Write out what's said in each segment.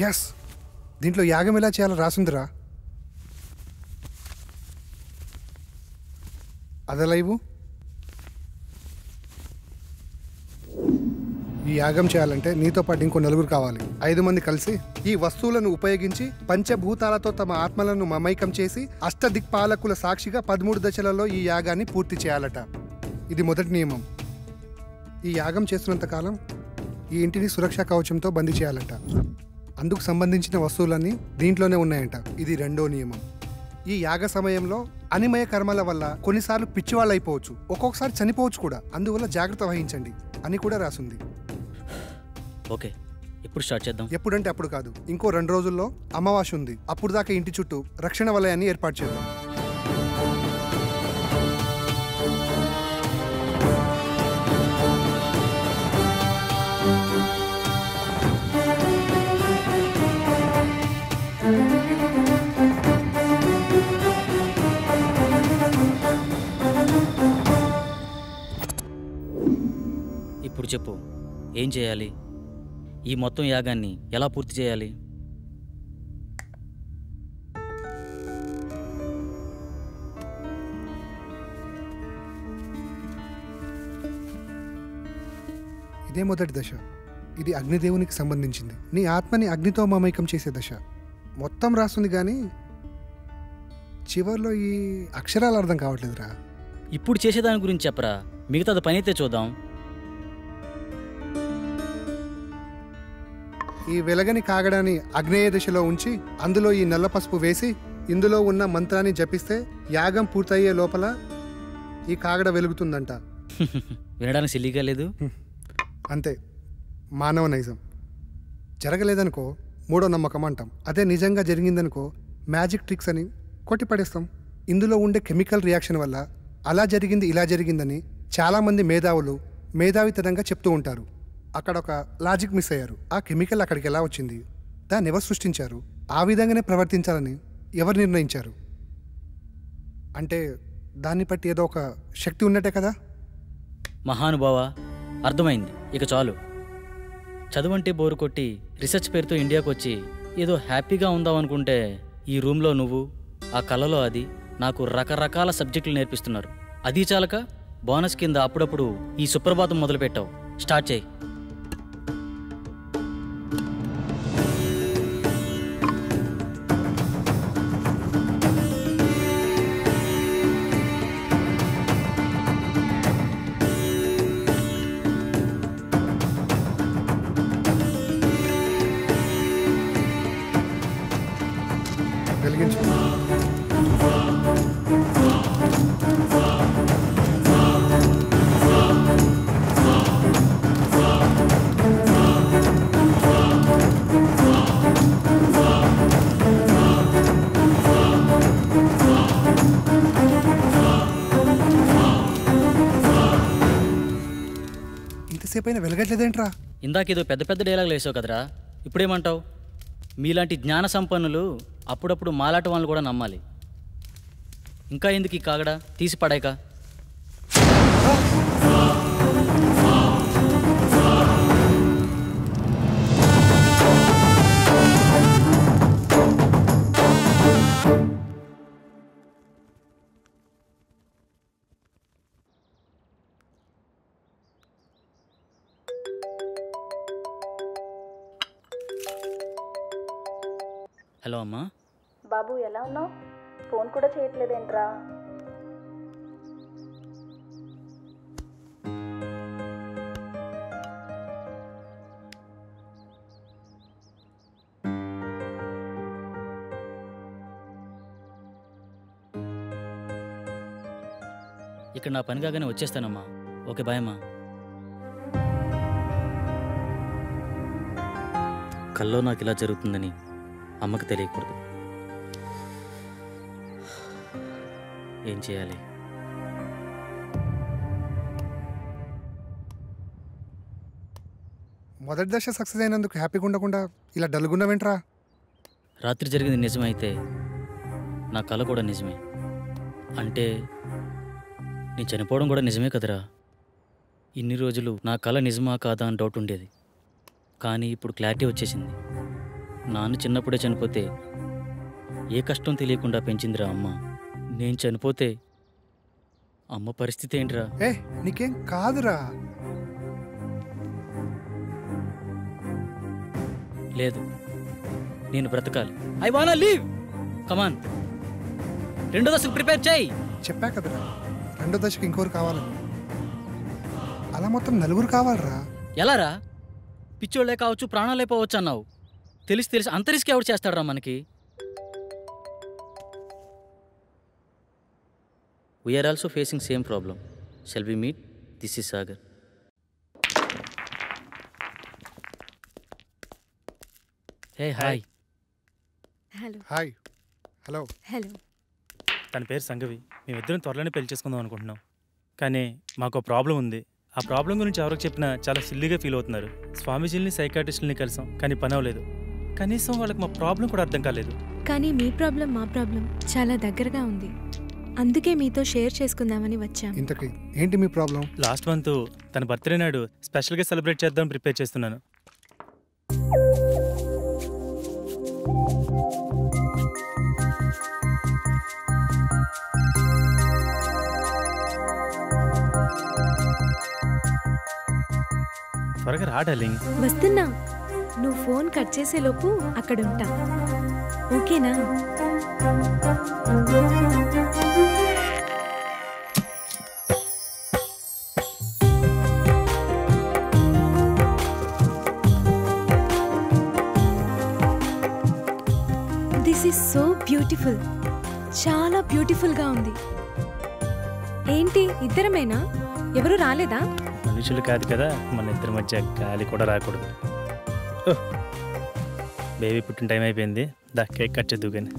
Yes, దీంట్లో యాగం ఎలా చేయాలో రాసుందిరా. అదలైవు. ఈ యాగం చేయాలంటే నీతో పాటు ఇంకో నలుగురు కావాలి. 5 మంది కలిసి ఈ వస్తువులను ఉపయోగించి పంచభూతాలతో తమ ఆత్మలను మమైకం చేసి అష్టదిక్పాలకుల సాక్షిగా 13 దశలలో ఈ యాగాన్ని పూర్తి చేయాలట. ఇది మొదటి నియమం. ఈ యాగం చేస్తున్నంత కాలం ఈ ఇంటిని సురక్షా కవచంతో బందీ చేయాలట. అందుకు సంబంధించిన వస్తువులన్నీ దీంట్లోనే ఉన్నాయంట. ఇది 2వ నియమం. ఈ యాగ సమయంలో అనిమయ కర్మల వల్ల కొన్నిసార్లు పిచ్చివాళ్ళు అయిపోవచ్చు, ఒక్కొక్కసారి చనిపోవచ్చు కూడా. అందువల్ల జాగ్రత్త వహించండి అని కూడా రాసుంది. ఓకే, ఎప్పుడు స్టార్ట్ చేద్దాం? ఎప్పుడంటే అప్పుడు కాదు, ఇంకో 2 రోజుల్లో అమావాస్య ఉంది. అప్పుడు దాకా ఇంటి చుట్టూ రక్షణ వలయాన్ని ఏర్పాటు చేద్దాం. ఇప్పుడు చెప్పు, ఏం చేయాలి? ఈ మొత్తం యాగాన్ని ఎలా పూర్తి చేయాలి? ఇదే మొదటి దశ. ఇది అగ్నిదేవునికి సంబంధించింది. నీ ఆత్మని అగ్నితో మమైకం చేసే దశ. మొత్తం రాస్తుంది కానీ చివర్లో ఈ అక్షరాలు అర్థం కావట్లేదురా. ఇప్పుడు చేసేదాని గురించి చెప్పరా, మిగతాది పని అయితే చూద్దాం. ఈ వెలగని కాగడాన్ని అగ్నేయ దిశలో ఉంచి అందులో ఈ నల్ల పసుపు వేసి ఇందులో ఉన్న మంత్రాన్ని జపిస్తే యాగం పూర్తయ్యే లోపల ఈ కాగడ వెలుగుతుందంట. వినడానికి సిల్లిగా లేదు. అంతే, మానవ నైజం. జరగలేదనుకో మూడో నమ్మకం అంటాం. అదే నిజంగా జరిగిందనుకో మ్యాజిక్ ట్రిక్స్ అని కొట్టిపడేస్తాం. ఇందులో ఉండే కెమికల్ రియాక్షన్ వల్ల అలా జరిగింది ఇలా జరిగిందని చాలామంది మేధావులు మేధావితనంగా చెప్తూ ఉంటారు. అక్కడ ఒక లాజిక్ మిస్ అయ్యారు. ఆ కెమికల్ అక్కడికి ఎలా వచ్చింది, దాన్ని ఎవరు సృష్టించారు, ఆ విధంగానే ప్రవర్తించాలని ఎవరు నిర్ణయించారు? అంటే దాన్ని బట్టి ఏదో ఒక శక్తి ఉన్నట్టే కదా. మహానుభావ, అర్థమైంది. ఇక చాలు. చదువంటే బోరు కొట్టి రీసెర్చ్ పేరుతో ఇండియాకు వచ్చి ఏదో హ్యాపీగా ఉందాం అనుకుంటే ఈ రూమ్లో నువ్వు, ఆ కళలో అది నాకు రకరకాల సబ్జెక్టులు నేర్పిస్తున్నారు. అది చాలక బోనస్ కింద అప్పుడప్పుడు ఈ సుప్రభాతం మొదలుపెట్టావు. స్టార్ట్ చేయి. వెలిగించు. ఇంతసేపు అయినా వెలగట్లేదేంట్రా? ఇందాకేదో పెద్ద పెద్ద డైలాగులు వేసావు కదరా, ఇప్పుడేమంటావు? మీలాంటి జ్ఞాన సంపన్నులు అప్పుడప్పుడు మాలాట వాళ్ళని కూడా నమ్మాలి. ఇంకా ఎందుకు ఈ కాగడా, తీసి పడాక. హలో అమ్మా. బాబు ఎలా ఉన్నావు? ఫోన్ కూడా చేయట్లేదేంట్రా? ఇక్కడ నా పని కాగానే వచ్చేస్తానమ్మా. ఓకే, బాయ్ అమ్మా. కల్లో నాకు ఇలా జరుగుతుందని అమ్మకి తెలియకూడదు. ఏం చేయాలి? మొదటి దశ సక్సెస్ అయినందుకు హ్యాపీగా ఉండకుండా ఇలా డల్గున్నావేంట్రా? రాత్రి జరిగింది నిజమైతే నా కళ కూడా నిజమే. అంటే నేను చనిపోవడం కూడా నిజమే కదరా. ఇన్ని రోజులు నా కళ నిజమా కాదా అని డౌట్ ఉండేది. కానీ ఇప్పుడు క్లారిటీ వచ్చేసింది. నాన్న చిన్నప్పుడే చనిపోతే ఏ కష్టం తెలియకుండా పెంచిందిరా అమ్మ. నేను చనిపోతే అమ్మ పరిస్థితి ఏంట్రా? నీకేం కాదురా. లేదు, నేను బ్రతకాలి. I want leave. కమాన్, రెండో దశకు ప్రిపేర్ చేయి. చెప్పా కదరా, రెండో దశకు ఇంకోరు కావాలని. అలా మొత్తం నలుగురు కావాలరా. ఎలారా? పిచ్చోళ్లే కావచ్చు, ప్రాణాలే పోవచ్చు అన్నావు. తెలిసి అంత రిస్క్ ఎవరు చేస్తాడరా మనకి? We are also facing same problem. Shall we meet? This is Sagar. Hey hi. Hello. Hi. Hello. Hello. తన పేరు సంగవి. మేమిద్దరం త్వరలోనే పెళ్లి చేసుకుందాం అనుకుంటున్నాం. కానీ మాకు ప్రాబ్లం ఉంది. ఆ ప్రాబ్లం గురించి ఎవరికి చెప్పినా చాలా సిల్లీగా ఫీల్ అవుతున్నారు. స్వామీజీని, సైకాట్రిస్టులని కలిసాం, కానీ పని అవ్వలేదు. కనీసం వాళ్ళకి మా ప్రాబ్లం కూడా అర్థం కాలేదు. కానీ మీ ప్రాబ్లం మా ప్రాబ్లం చాలా దగ్గరగా ఉంది. అందుకే మీతో షేర్ చేసుకుందామని వచ్చాం. ఇంతకీ ఏంటి మీ ప్రాబ్లం? లాస్ట్ మంత్ తన బర్త్డే నాడు స్పెషల్గా సెలబ్రేట్ చేద్దాం ప్రిపేర్ చేస్తున్నాను. త్వరగా రా డార్లింగ్. వస్తున్నా. నువ్వు ఫోన్ కట్ చేసేలోపు అక్కడ ఉంటా. ఓకేనా? This is so beautiful. చాలా బ్యూటిఫుల్గా ఉంది. ఏంటి ఇద్దరమేనా? ఎవరు రాలేదా? మనుషులు కాదు కదా, మన ఇద్దరి మధ్య గాలి కూడా రాకూడదు. బేబీ పుట్టిన టైం అయిపోయింది. దా కేక్ కట్ చేద్దు. కానీ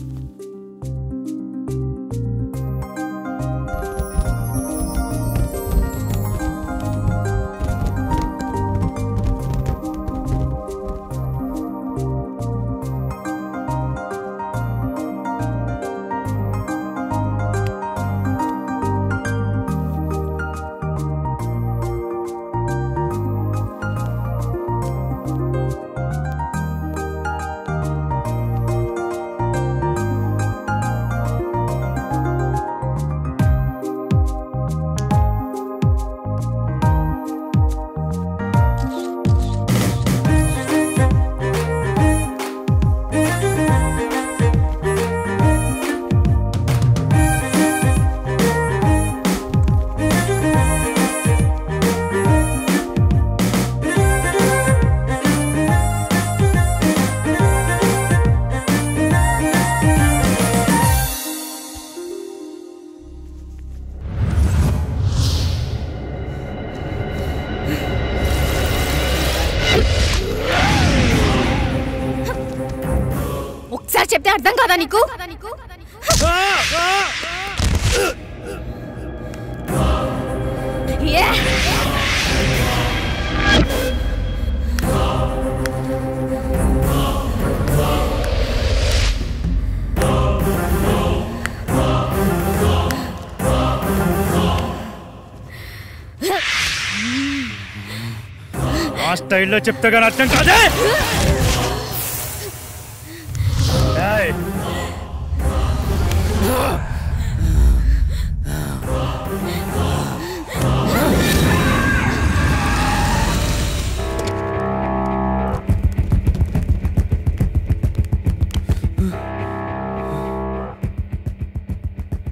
చెప్తే అర్థం కాదా నీకు? ఆ స్టైల్లో చెప్తే కానీ అర్థం కాదే.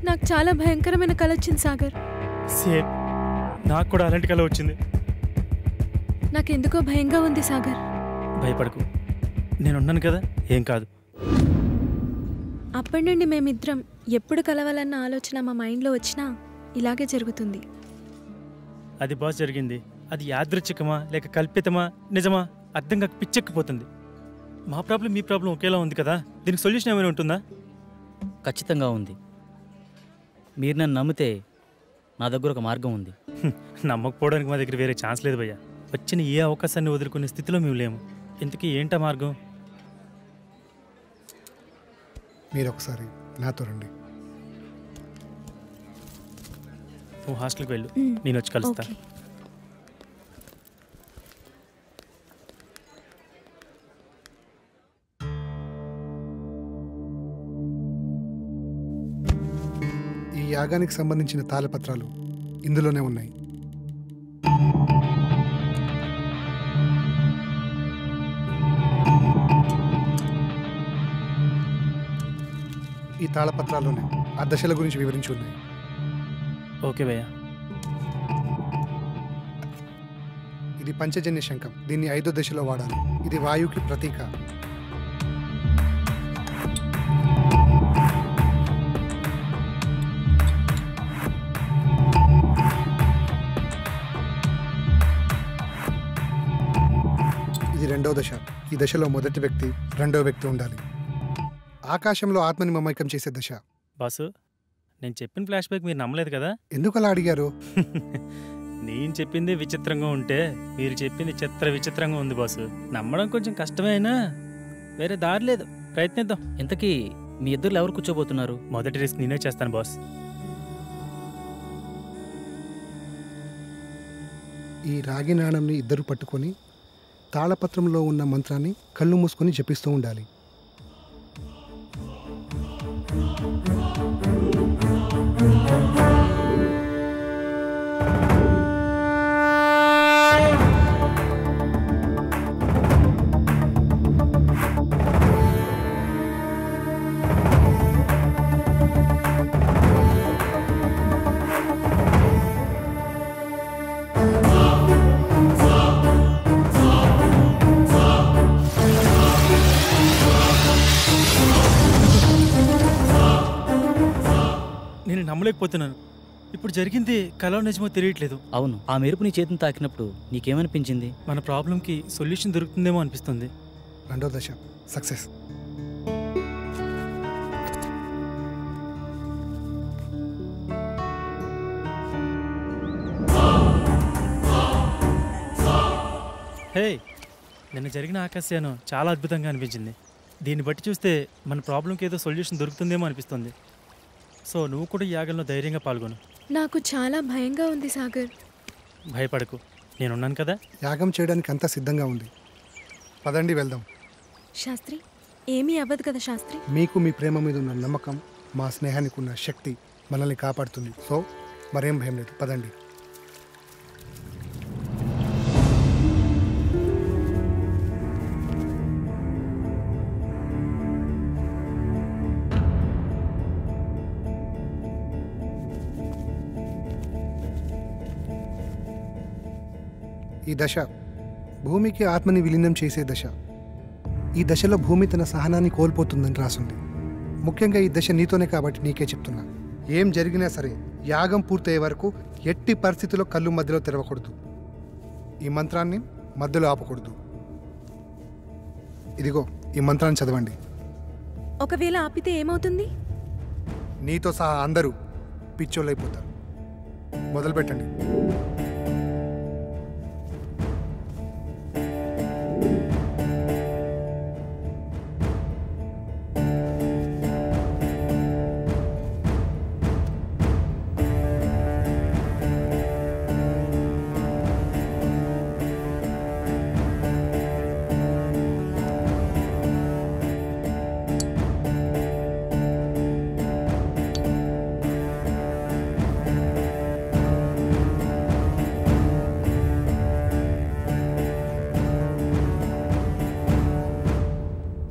నాకు చాలా భయంకరమైన కల వచ్చింది సాగర్. సేమ్, నాకు కూడా అలాంటి కల వచ్చింది. నాకెందుకో భయంగా ఉంది సాగర్. భయపడకు, నేనున్నాను కదా, ఏం కాదు. అప్పటి నుండి మేమిద్దరం ఎప్పుడు కలవాలన్న ఆలోచన మా మైండ్లో వచ్చినా ఇలాగే జరుగుతుంది. అది బాస్ జరిగింది. అది యాదృచ్ఛికమా లేక కల్పితమా నిజమా అర్థం కాక పిచ్చెక్కిపోతుంది. మా ప్రాబ్లం మీ ప్రాబ్లం ఒకేలా ఉంది కదా, దీనికి సొల్యూషన్ ఏమైనా ఉంటుందా? ఖచ్చితంగా ఉంది. మీరు నన్ను నమ్మితే నా దగ్గర ఒక మార్గం ఉంది. నమ్మకపోవడానికి మా దగ్గర వేరే ఛాన్స్ లేదు భయ్యా. వచ్చిన ఏ అవకాశాన్ని వదులుకునే స్థితిలో మేము లేము. ఇంతకీ ఏంటా మార్గం? మీరు ఒకసారి నాతో రండి. నువ్వు హాస్టల్కి వెళ్ళు, నేను వచ్చి కలుస్తా. యాగానికి సంబంధించిన తాళపత్రాలు ఇందులోనే ఉన్నాయి. ఈ తాళపత్రాల్లోనే ఆ దశల గురించి వివరించి ఉన్నాయి. ఓకే భయ్యా. ఇది పంచజన్య శంఖం. దీన్ని 5వ దశలో వాడాలి. ఇది వాయువుకి ప్రతీక. ఇది 2వ దశ. ఈ దశలో మొదటి వ్యక్తి, 2వ వ్యక్తి ఉండాలి. ఆకాశంలో ఆత్మని మమైకం చేసే దశ. బాసు, నేను చెప్పిన ఫ్లాష్ బ్యాక్ మీరు నమ్మలేదు కదా? ఎందుకు అలా అడిగారు? నేను చెప్పింది విచిత్రంగా ఉంటే మీరు చెప్పింది విచిత్రంగా ఉంది బాసు. నమ్మడం కొంచెం కష్టమైనా వేరే దారి లేదు, ప్రయత్నిద్దాం. ఇంతకీ మీ ఇద్దరు ఎవరు కూర్చోబోతున్నారు? మొదటి రిస్క్ నేనే చేస్తాను బాస్. ఈ రాగి నాణంని ఇద్దరు పట్టుకొని తాళపత్రంలో ఉన్న మంత్రాన్ని కళ్ళు మూసుకొని జపిస్తూ ఉండాలి. నేను నమ్మలేకపోతున్నాను. ఇప్పుడు జరిగింది కలో నిజమో తెలియట్లేదు. అవును, ఆ మెరుపు నీ చేతిని తాకినప్పుడు నీకేమనిపించింది? మన ప్రాబ్లంకి సొల్యూషన్ దొరుకుతుందేమో అనిపిస్తుంది. 2వ దశ సక్సెస్. హే, నిన్న జరిగిన ఆకాశయానం చాలా అద్భుతంగా అనిపించింది. దీన్ని బట్టి చూస్తే మన ప్రాబ్లంకి ఏదో సొల్యూషన్ దొరుకుతుందేమో అనిపిస్తుంది. సో నువ్వు కూడా ఈ యాగంలో ధైర్యంగా పాల్గొను. నాకు చాలా భయంగా ఉంది సాగర్. భయపడకు, నేనున్నాను కదా. యాగం చేయడానికి అంతా సిద్ధంగా ఉంది. పదండి వెళ్దాం. శాస్త్రి, ఏమీ అవ్వదు కదా శాస్త్రి? మీకు మీ ప్రేమ మీద ఉన్న నమ్మకం, మా స్నేహానికి ఉన్న శక్తి మనల్ని కాపాడుతుంది. సో మరేం భయం లేదు, పదండి. ఈ దశ భూమికి ఆత్మని విలీనం చేసే దశ. ఈ దశలో భూమి తన సహనాన్ని కోల్పోతుందని రాసుంది. ముఖ్యంగా ఈ దశ నీతోనే కాబట్టి నీకే చెప్తున్నా. ఏం జరిగినా సరే యాగం పూర్తయ్యే వరకు ఎట్టి పరిస్థితుల్లో కళ్ళు మధ్యలో తెరవకూడదు. ఈ మంత్రాన్ని మధ్యలో ఆపకూడదు. ఇదిగో ఈ మంత్రాన్ని చదవండి. ఒకవేళ ఆపితే ఏమవుతుంది? నీతో సహా అందరూ పిచ్చోళ్ళైపోతారు. మొదలు పెట్టండి.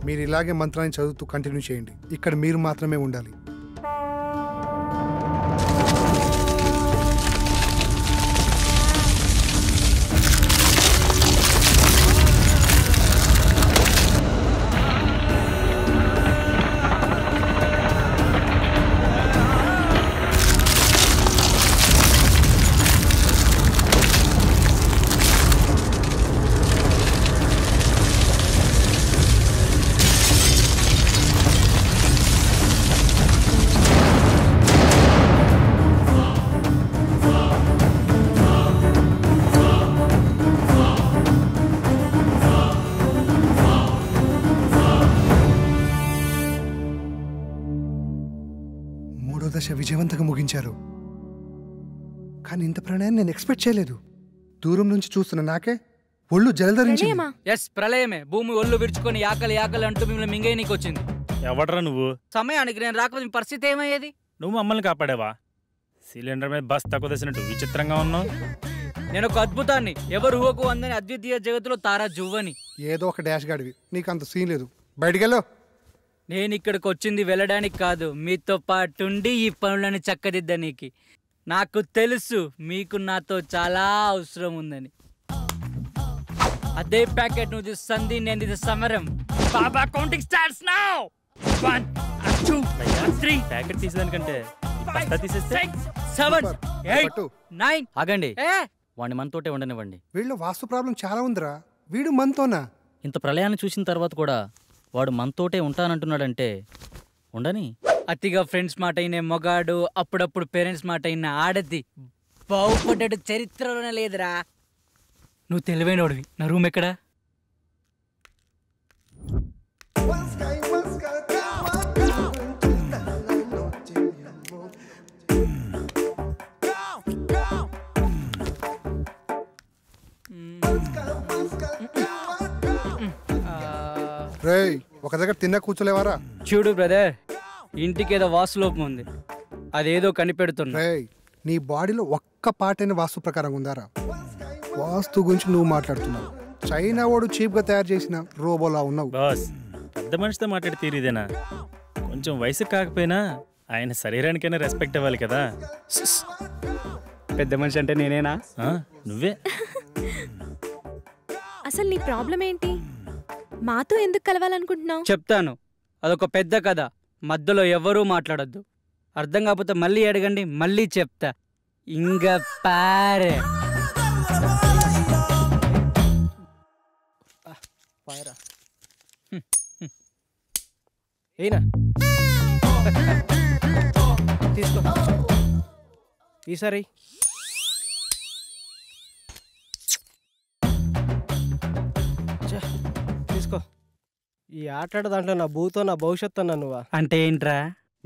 మీరు ఇలాగే మంత్రాన్ని చదువుతూ కంటిన్యూ చేయండి. ఇక్కడ మీరు మాత్రమే ఉండాలి. దశ విజయవంతంగా ముగించారు. కానీ ఇంత ప్రణయాన్ని నేను ఎక్స్పెక్ట్ చేయలేదు. దూరం నుంచి చూస్తున్న నాకే ఒళ్ళు జలధరించింది. ఎస్, ప్రళయమే. భూమి ఒళ్ళు విరుచుకొని ఆకలి అంటూ మిమ్మల్ని మింగేయనీకి వచ్చింది. ఎవడరా నువ్వు? సమయానికి నేను రాకపోతే మీ పరిస్థితి ఏమయ్యేది? నువ్వు మమ్మల్ని కాపాడావా? సిలిండర్ మీద బస్ తక్కువ తెసినట్టు విచిత్రంగా ఉన్నావు. నేను ఒక అద్భుతాన్ని, ఎవరు ఊహకు అందని అద్వితీయ జగత్తులో తారా జువ్వని. ఏదో ఒక డాష్ గాడివి, నీకు అంత సీన్ లేదు. బయటికెళ్ళు. నేను ఇక్కడికి వచ్చింది వెళ్ళడానికి కాదు, మీతో పాటుండి ఈ పనులను చక్కదిద్దనీకి. నాకు తెలుసు మీకు నాతో చాలా అవసరం ఉందని. అదే ప్యాకెట్ నువ్వు సంధి, నేను ఇది సమరం. బాబా కౌంటింగ్ స్టార్ట్స్ నౌ. 1 2 3 ప్యాకెట్ తీసేదానికంటే బస్తా తీసేస్తే 7 8 పట్టు. 9. ఆగండి, వాడిని మనతోటే ఉండనివ్వండి. వీళ్ళు వాస్తు ప్రాబ్లం చాలా ఉందిరా. వీడు మనతోనా? ఇంత ప్రళయాన్ని చూసిన తర్వాత కూడా వాడు మనతోటే ఉంటానంటున్నాడంటే ఉండని. అతిగా ఫ్రెండ్స్ మాట అయిన మొగాడు, అప్పుడప్పుడు పేరెంట్స్ మాట అయిన ఆడది బాగుపడ్డాడు చరిత్రలోనే లేదురా. నువ్వు తెలివైనోడివి. నా రూమ్ ఎక్కడా? రేయ్, ఒక దగ్గర తిన్న కూర్చోలేవారా? చూడు బ్రదర్, ఇంటికి ఏదో వాస్తులోపం ఉంది, అదేదో కనిపెడుతున్నా. రేయ్, నీ బాడీలో ఒక్క పాటైన వాస్తు ప్రకారం ఉందారా? వాస్తు గురించి నువ్వు మాట్లాడుతున్నావు. చైనా వాడు చీప్గా తయారు చేసిన రోబోలా ఉన్నావు. బాస్, పెద్ద మనిషితో మాట్లాడి తీరిదేనా? కొంచెం వయసు కాకపోయినా ఆయన శరీరానికైనా రెస్పెక్ట్ ఇవ్వాలి కదా. పెద్ద మనిషి అంటే నేనేనా? నువ్వే. అసలు నీ ప్రాబ్లం ఏంటి? మాతో ఎందుకు కలవాలనుకుంటున్నావు? చెప్తాను, అదొక పెద్ద కథ. మధ్యలో ఎవరూ మాట్లాడొద్దు. అర్థం కాకపోతే మళ్ళీ అడగండి, మళ్ళీ చెప్తా. ఇంగ పారే ఏనా తీసుకో ఈసారి. తీసుకో. ఈ ఆట దాంట్లో నా భూతో నా భవిష్యత్తు అన్నా నువ్వా? అంటే ఏంట్రా?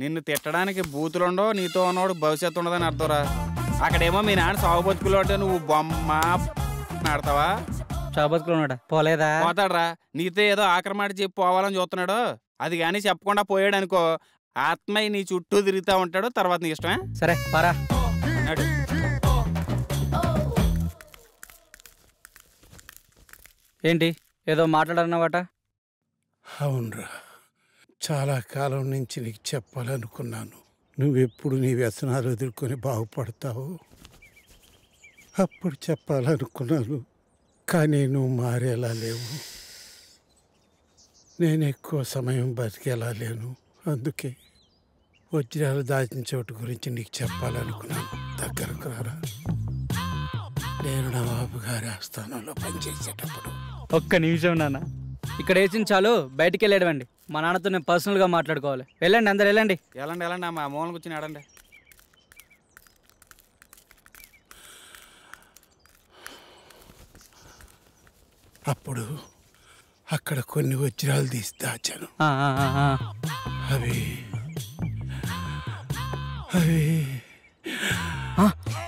నిన్ను తిట్టడానికి బూతులుండో, నీతో ఉన్నవాడు భవిష్యత్తు ఉండదని అర్థంరా. అక్కడేమో మీ నాన్న సాగు బతుకులు అంటే నువ్వు బొమ్మ ఆడతావా? చాబతుకులు ఉన్నాడా? పోలేదా? పోతాడ్రా. నీతో ఏదో ఆక్రమాట చెప్పి పోవాలని చూస్తున్నాడు. అది కానీ చెప్పకుండా పోయాడు అనుకో, ఆత్మయ్య నీ చుట్టూ తిరుగుతూ ఉంటాడు. తర్వాత నీ ఇష్టమే. సరే పరా. ఏంటి ఏదో మాట్లాడన్నావాట? అవునరా, చాలా కాలం నుంచి నీకు చెప్పాలనుకున్నాను. నువ్వెప్పుడు నీ వ్యసనాలు ఎదుర్కొని బాగుపడతావు అప్పుడు చెప్పాలనుకున్నాను. కానీ నువ్వు మారేలా లేవు. నేను ఎక్కువ సమయం బతికేలా లేను. అందుకే వజ్రాలు దాచిన చోటు గురించి నీకు చెప్పాలనుకున్నాను. దగ్గరకు రారా. నేను నవాబు గారి ఆస్థానంలో పనిచేసేటప్పుడు. ఒక్క నిమిషం నాన్న, ఇక్కడ వేసిన చాలు, బయటికి వెళ్ళేడండి. మా నాన్నతో నేను పర్సనల్గా మాట్లాడుకోవాలి. వెళ్ళండి, అందరు వెళ్ళండి. వెళ్ళండి వెళ్ళండి, మా మూలకి వచ్చి ఆడండి. అప్పుడు అక్కడ కొన్ని వజ్రాలు తీసి దాచాను. అవి అవి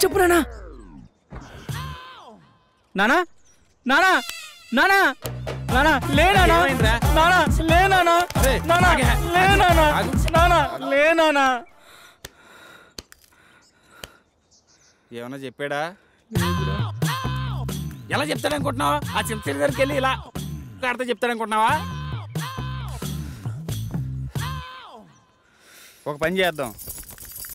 చెప్పు నానా. నానా నానా నానా నానా లేనా నానా లేనా నానా లేనా నానా లేనా? ఏమన్నా చెప్పాడా? ఎలా చెప్తాడనుకుంటున్నావా? ఆ చింతల దగ్గరికి వెళ్ళి ఇలా ఆడితే చెప్తాడనుకుంటున్నావా? ఒక పని చేద్దాం,